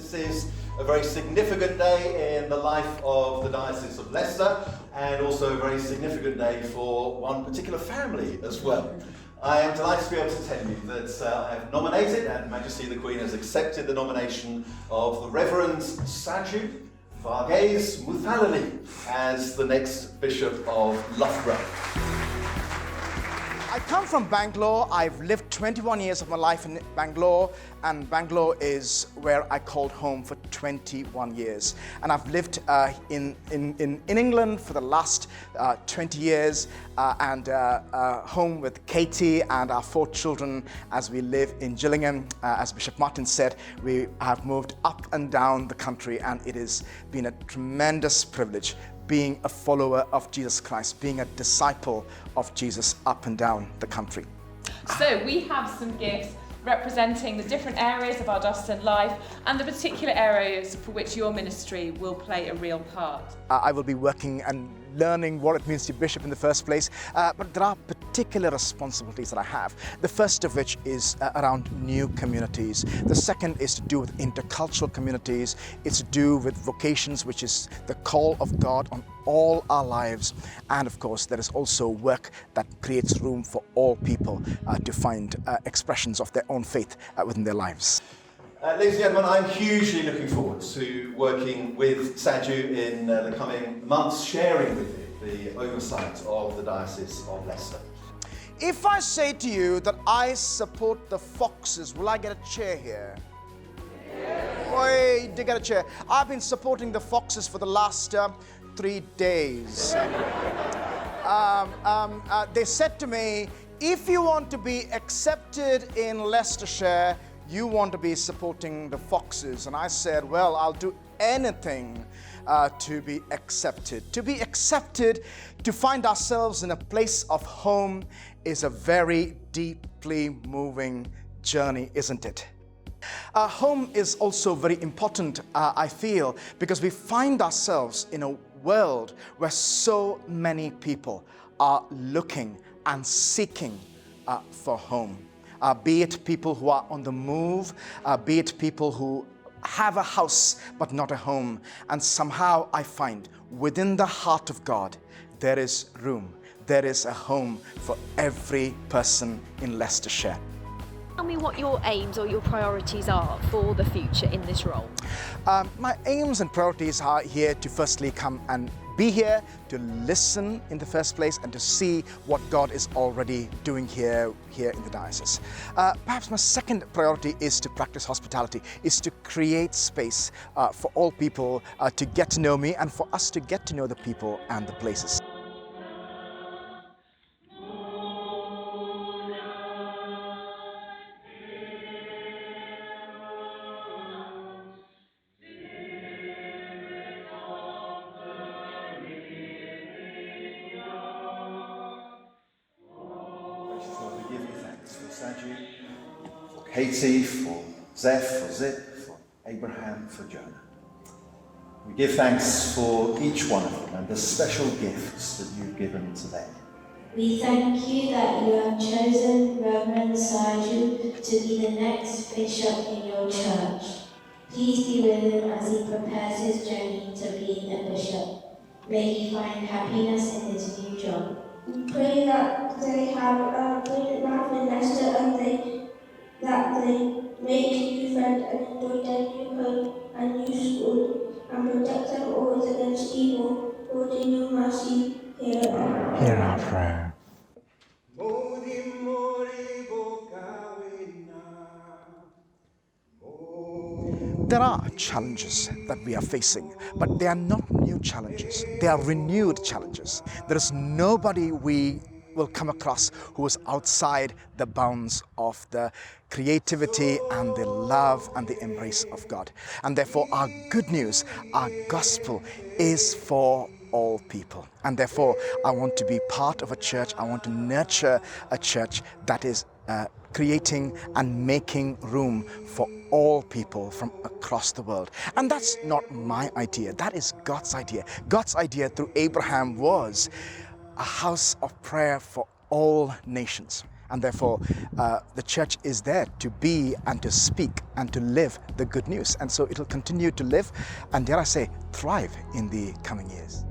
This is a very significant day in the life of the Diocese of Leicester, and also a very significant day for one particular family as well. I am delighted to be able to tell you that I have nominated, and Majesty the Queen has accepted the nomination of the Revd Saju Muthalaly as the next Bishop of Loughborough. I come from Bangalore. I've lived 21 years of my life in Bangalore, and Bangalore is where I called home for 21 years. And I've lived in England for the last 20 years, and home with Katie and our 4 children as we live in Gillingham. As Bishop Martyn said, we have moved up and down the country, and it has been a tremendous privilege being a follower of Jesus Christ, being a disciple of Jesus up and down the country. So we have some gifts representing the different areas of our diocesan life and the particular areas for which your ministry will play a real part. I will be working and learning what it means to be bishop in the first place, but there are particular responsibilities that I have. The first of which is around new communities. The second is to do with intercultural communities. It's to do with vocations, which is the call of God on all our lives. And of course, there is also work that creates room for all people to find expressions of their own faith within their lives. Ladies and gentlemen, I'm hugely looking forward to working with Saju in the coming months, sharing with you the oversight of the Diocese of Leicester. If I say to you that I support the Foxes, will I get a chair here? Oi, do get a chair. I've been supporting the Foxes for the last 3 days. They said to me, if you want to be accepted in Leicestershire, you want to be supporting the Foxes. And I said, well, I'll do anything to be accepted. To be accepted, to find ourselves in a place of home is a very deeply moving journey, isn't it? Home is also very important, I feel, because we find ourselves in a world where so many people are looking and seeking for home. Be it people who are on the move, be it people who have a house but not a home. And somehow I find within the heart of God, there is room, there is a home for every person in Leicestershire. Tell me what your aims or your priorities are for the future in this role. My aims and priorities are here to firstly come and be here, to listen in the first place, and to see what God is already doing here in the diocese. Perhaps my second priority is to practice hospitality, is to create space for all people to get to know me and for us to get to know the people and the places. We give you thanks for Saju, for Katie, for Zeph, for Zip, for Abraham, for Jonah. We give thanks for each one of them and the special gifts that you've given to them. We thank you that you have chosen Revd Saju to be the next bishop in your church. Please be with him as he prepares his journey to being a bishop. May he find happiness in his new job. We pray that they have a brilliant life in Leicester and that they make new friends and enjoy their new home and new school, and protect them always against evil. Lord, in your mercy, hear our prayer. There are challenges that we are facing, but they are not new challenges. They are renewed challenges. There is nobody we will come across who is outside the bounds of the creativity and the love and the embrace of God. And therefore, our good news, our gospel is for all people. And therefore, I want to be part of a church. I want to nurture a church that is creating and making room for all people from across the world. And that's not my idea. That is God's idea. God's idea through Abraham was a house of prayer for all nations. And therefore, the church is there to be and to speak and to live the good news. And so it will continue to live and, dare I say, thrive in the coming years.